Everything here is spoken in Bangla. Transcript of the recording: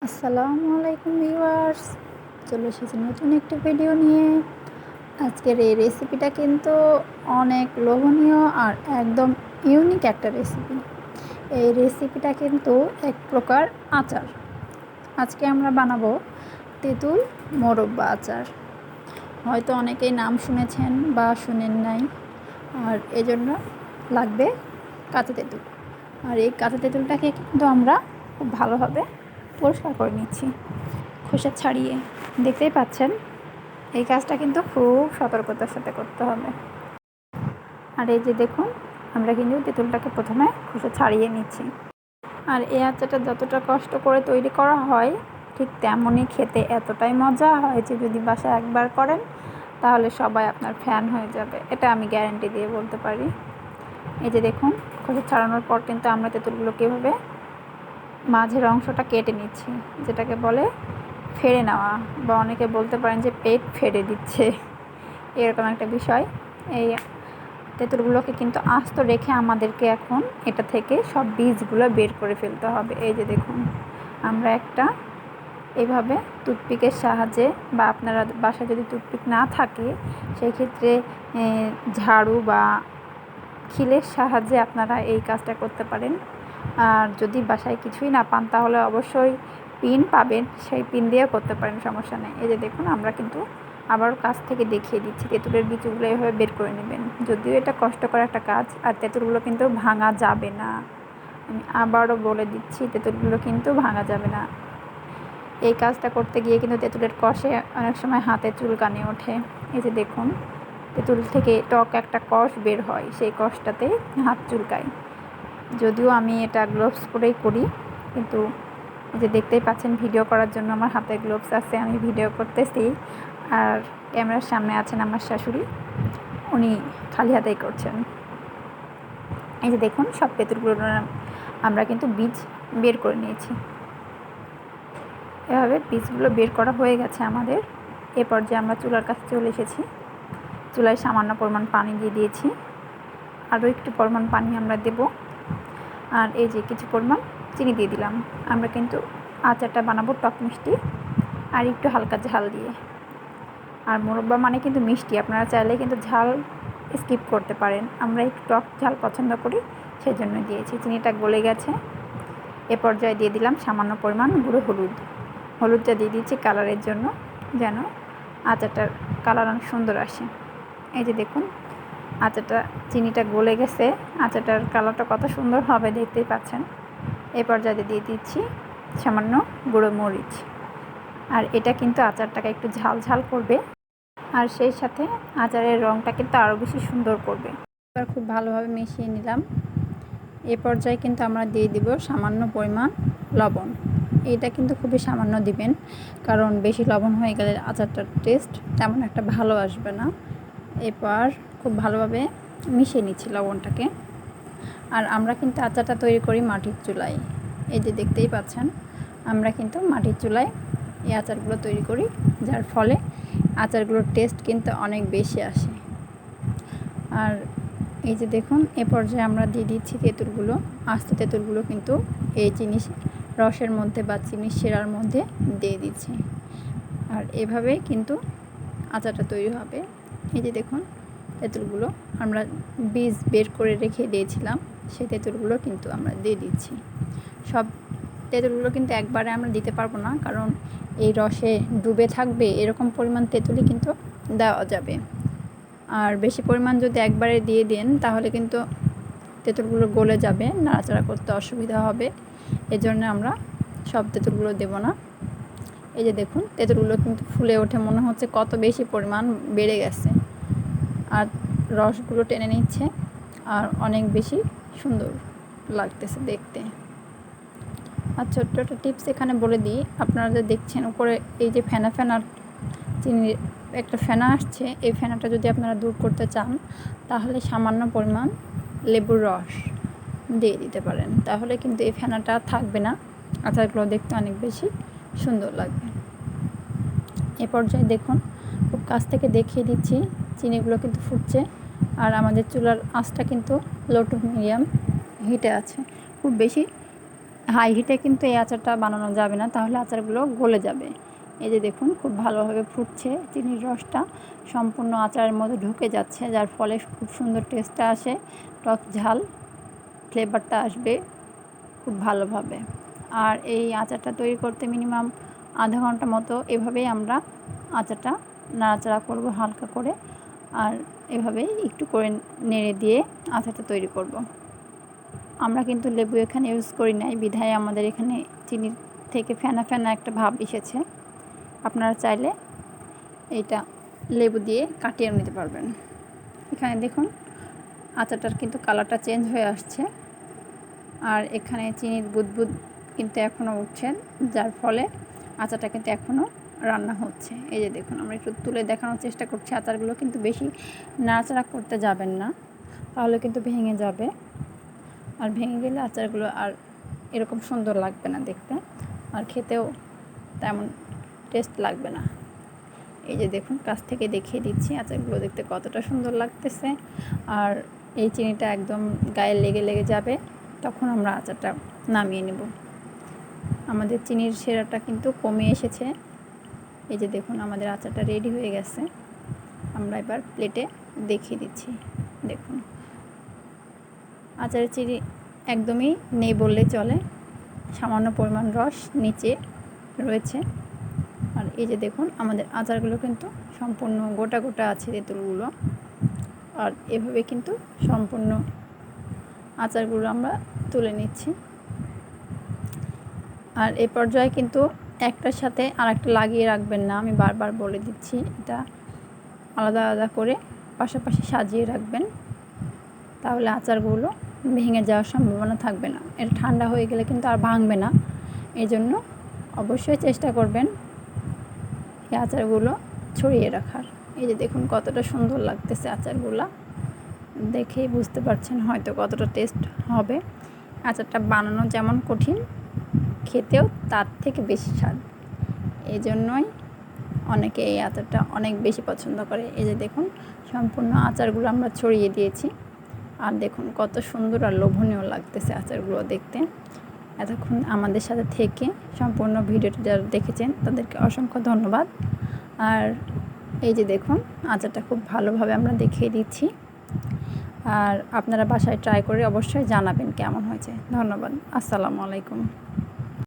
আসসালামু আলাইকুম ভিউয়ার্স, চলে এসেছি নতুন একটি ভিডিও নিয়ে। আজকের এই রেসিপিটা কিন্তু অনেক লোভনীয় আর একদম ইউনিক একটা রেসিপি। এই রেসিপিটা কিন্তু এক প্রকার আচার। আজকে আমরা বানাবো তেঁতুল মোরব্বা আচার। হয়তো অনেকেই নাম শুনেছেন বা শুনেন নাই। আর এজন্য লাগবে কাঁচা তেঁতুল। আর এই কাঁচা তেঁতুলটাকে কিন্তু আমরা খুব ভালোভাবে পরিষ্কার করে নিচ্ছি, খোসা ছাড়িয়ে। দেখতেই পাচ্ছেন, এই কাজটা কিন্তু খুব সতর্কতার সাথে করতে হবে। আর এই যে দেখুন, আমরা কিন্তু তেঁতুলটাকে প্রথমে খোসা ছাড়িয়ে নিচ্ছি। আর এই আচারটা যতটা কষ্ট করে তৈরি করা হয়, ঠিক তেমনই খেতে এতটাই মজা হয় যে যদি বাসায় একবার করেন তাহলে সবাই আপনার ফ্যান হয়ে যাবে, এটা আমি গ্যারান্টি দিয়ে বলতে পারি। এই যে দেখুন, খোসা ছাড়ানোর পর কিন্তু আমরা তেঁতুলগুলোকে এভাবে মাঝের অংশটা কেটে নিচ্ছি, যেটাকে বলে ফেড়ে নেওয়া, বা অনেকে বলতে পারেন যে পেট ফেড়ে দিচ্ছে, এরকম একটা বিষয়। এই তেঁতুলগুলোকে কিন্তু আস্ত রেখে আমাদেরকে এখন এটা থেকে সব বীজগুলো বের করে ফেলতে হবে। এই যে দেখুন, আমরা একটা এভাবে টুথপিকের সাহায্যে, বা আপনারা বাসায় যদি টুথপিক না থাকে সেই ক্ষেত্রে ঝাড়ু বা খিলের সাহায্যে আপনারা এই কাজটা করতে পারেন। আর যদি বাসায় কিছুই না পান তাহলে অবশ্যই পিন পাবেন, সেই পিন দিয়েও করতে পারেন, সমস্যা নেই। এই যে দেখুন, আমরা কিন্তু আবারও কাছ থেকে দেখিয়ে দিচ্ছি। তেঁতুলের বীজগুলো এভাবে বের করে নেবেন। যদিও এটা কষ্টকর একটা কাজ, আর তেঁতুলগুলো কিন্তু ভাঙা যাবে না। আমি আবারও বলে দিচ্ছি, তেঁতুলগুলো কিন্তু ভাঙা যাবে না। এই কাজটা করতে গিয়ে কিন্তু তেঁতুলের কষে অনেক সময় হাতে চুলকানি ওঠে। এই যে দেখুন, তেঁতুল থেকে টক একটা কষ বের হয়, সেই কষটাতে হাত চুলকায়। যদিও আমি এটা গ্লোভস পরেই করি, কিন্তু যে দেখতেই পাচ্ছেন, ভিডিও করার জন্য আমার হাতে গ্লোভস আছে, আমি ভিডিও করতেছি। আর ক্যামেরার সামনে আছেন আমার শাশুড়ি, উনি খালি হাতেই করছেন। এই যে দেখুন, সব তেঁতুলগুলো আমরা কিন্তু বীজ বের করে নিয়েছি। এভাবে বীজগুলো বের করা হয়ে গেছে আমাদের। এ পর্যায়ে আমরা চুলার কাছে চলে এসেছি। চুলায় সামান্য পরিমাণ পানি দিয়ে দিয়েছি, আরও একটু পরিমাণ পানি আমরা দেব। আর এই যে কিছু পরিমাণ চিনি দিয়ে দিলাম। আমরা কিন্তু আচারটা বানাবো টক মিষ্টি আর একটু হালকা ঝাল দিয়ে। আর মোরব্বা মানে কিন্তু মিষ্টি, আপনারা চাইলে কিন্তু ঝাল স্কিপ করতে পারেন। আমরা একটু টক ঝাল পছন্দ করি, সেই জন্য দিয়েছি। চিনিটা গলে গেছে। এ পর্যায়ে দিয়ে দিলাম সামান্য পরিমাণ গুঁড়ো হলুদ। হলুদটা দিয়ে দিচ্ছি কালারের জন্য, যেন আচারটার কালার অনেক সুন্দর আসে। এই যে দেখুন, আচারটা চিনিটা গলে গেছে, আচারটার কালারটা কত সুন্দর হবে দেখতেই পাচ্ছেন। এই পর্যায়ে দিয়ে দিচ্ছি সামান্য গুঁড়ো মরিচ। আর এটা কিন্তু আচারটাকে একটু ঝাল ঝাল করবে, আর সেই সাথে আচারের রঙটা কিন্তু আরও বেশি সুন্দর করবে। এবার খুব ভালোভাবে মিশিয়ে নিলাম। এ পর্যায়ে কিন্তু আমরা দিয়ে দিব সামান্য পরিমাণ লবণ। এটা কিন্তু খুবই সামান্য দিবেন, কারণ বেশি লবণ হয়ে গেলে আচারটার টেস্ট তেমন একটা ভালো আসবে না। এরপর খুব ভালোভাবে মিশিয়ে নিচ্ছি লবণটাকে। আর আমরা কিন্তু আচারটা তৈরি করি মাটির চুলায়। এই যে দেখতেই পাচ্ছেন, আমরা কিন্তু মাটির চুলায় এই আচারগুলো তৈরি করি, যার ফলে আচারগুলোর টেস্ট কিন্তু অনেক বেশি আসে। আর এই যে দেখুন, এ পর্যায়ে আমরা দিয়ে দিচ্ছি তেঁতুলগুলো। আস্ত তেঁতুলগুলো কিন্তু এই চিনি রসের মধ্যে বা চিনির শিরার মধ্যে দিয়ে দিচ্ছি। আর এভাবেই কিন্তু আচারটা তৈরি হবে। এই যে দেখুন, তেঁতুলগুলো আমরা বীজ বের করে রেখে দিয়েছিলাম, সেই তেঁতুলগুলো কিন্তু আমরা দিয়ে দিচ্ছি। সব তেঁতুলগুলো কিন্তু একবারে আমরা দিতে পারবো না, কারণ এই রসে ডুবে থাকবে এরকম পরিমাণ তেঁতুলই কিন্তু দেওয়া যাবে। আর বেশি পরিমাণ যদি একবারে দিয়ে দেন তাহলে কিন্তু তেঁতুলগুলো গলে যাবে, নাড়াচাড়া করতে অসুবিধা হবে। এজন্য আমরা সব তেঁতুলগুলো দেব না। এই যে দেখুন, তেঁতুলগুলো কিন্তু ফুলে ওঠে, মনে হচ্ছে কত বেশি পরিমাণ বেড়ে গেছে, আর রসগুলো টেনে নিচ্ছে, আর অনেক বেশি সুন্দর লাগতেছে দেখতে। আর ছোট্ট একটা টিপস এখানে বলে দিই, আপনারা যে দেখছেন উপরে এই যে ফেনা ফেনা চিনির একটা ফেনা আসছে, এই ফেনাটা যদি আপনারা দূর করতে চান তাহলে সামান্য পরিমাণ লেবুর রস দিয়ে দিতে পারেন, তাহলে কিন্তু এই ফেনাটা থাকবে না, আচারগুলো দেখতে অনেক বেশি সুন্দর লাগবে। এ পর্যায়ে দেখুন, খুব কাছ থেকে দেখিয়ে দিচ্ছি, চিনিগুলো কিন্তু ফুটছে, আর আমাদের চুলার আঁচটা কিন্তু লো টু মিডিয়াম হিটে আছে। খুব বেশি হাই হিটে কিন্তু এই আচারটা বানানো যাবে না, তাহলে আচারগুলো গলে যাবে। এই যে দেখুন খুব ভালোভাবে ফুটছে, চিনির রসটা সম্পূর্ণ আচারের মধ্যে ঢুকে যাচ্ছে, যার ফলে খুব সুন্দর টেস্টটা আসে, টক ঝাল ফ্লেভারটা আসবে খুব ভালোভাবে। আর এই আচারটা তৈরি করতে মিনিমাম আধা ঘন্টা মতো এভাবেই আমরা আচারটা নাড়াচাড়া করব হালকা করে, আর এভাবেই একটু করে নেড়ে দিয়ে আচারটা তৈরি করব। আমরা কিন্তু লেবু এখানে ইউজ করি নাই, বিধায় আমাদের এখানে চিনির থেকে ফেনা ফেনা একটা ভাব এসেছে। আপনারা চাইলে এইটা লেবু দিয়ে কাটিয়ে নিতে পারবেন। এখানে দেখুন আচারটার কিন্তু কালারটা চেঞ্জ হয়ে আসছে, আর এখানে চিনির বুদবুদ কিন্তু এখনও উঠছে, যার ফলে আচারটা কিন্তু এখনও রান্না হচ্ছে। এই যে দেখুন আমরা একটু তুলে দেখানোর চেষ্টা করছি। আচারগুলো কিন্তু বেশি নাড়াচাড়া করতে যাবেন না, তাহলে কিন্তু ভেঙে যাবে, আর ভেঙে গেলে আচারগুলো আর এরকম সুন্দর লাগবে না দেখতে, আর খেতেও তেমন টেস্ট লাগবে না। এই যে দেখুন কাছ থেকে দেখিয়ে দিচ্ছি আচারগুলো দেখতে কতটা সুন্দর লাগতেছে। আর এই চিনিটা একদম গায়ে লেগে লেগে যাবে, তখন আমরা আচারটা নামিয়ে নেব। আমাদের চিনির সেরাটা কিন্তু কমে এসেছে। এই যে দেখুন আমাদের আচারটা রেডি হয়ে গেছে। আমরা এবার প্লেটে দেখিয়ে দিচ্ছি। দেখুন আচারের চিনি একদমই নেই বললে চলে, সামান্য পরিমাণ রস নিচে রয়েছে। আর এই যে দেখুন আমাদের আচারগুলো কিন্তু সম্পূর্ণ গোটা গোটা আছে তেঁতুলগুলো, আর এভাবে কিন্তু সম্পূর্ণ আচারগুলো আমরা তুলে নিচ্ছি। আর এই পর্যায়ে কিন্তু একটার সাথে আরেকটা লাগিয়ে রাখবেন না, আমি বারবার বলে দিচ্ছি, এটা আলাদা আলাদা করে পাশাপাশি সাজিয়ে রাখবেন, তাহলে আচারগুলো ভেঙে যাওয়ার সম্ভাবনা থাকবে না। এটা ঠান্ডা হয়ে গেলে কিন্তু আর ভাঙবে না, এই জন্য অবশ্যই চেষ্টা করবেন এই আচারগুলো ছড়িয়ে রাখার। এই যে দেখুন কতটা সুন্দর লাগতেছে আচারগুলো, দেখেই বুঝতে পারছেন হয়তো কতটা টেস্ট হবে। আচারটা বানানো যেমন কঠিন, খেতেও তার থেকে বেশি স্বাদ, এই জন্যই অনেকে এই আচারটা অনেক বেশি পছন্দ করে। এই যে দেখুন সম্পূর্ণ আচারগুলো আমরা ছড়িয়ে দিয়েছি, আর দেখুন কত সুন্দর আর লোভনীয় লাগতেছে আচারগুলো দেখতে। এতক্ষণ আমাদের সাথে থেকে সম্পূর্ণ ভিডিওটি যারা দেখেছেন তাদেরকে অসংখ্য ধন্যবাদ। আর এই যে দেখুন আচারটা খুব ভালোভাবে আমরা দেখিয়ে দিচ্ছি, আর আপনারা বাসায় ট্রাই করে অবশ্যই জানাবেন কেমন হয়েছে। ধন্যবাদ। আসসালামু আলাইকুম।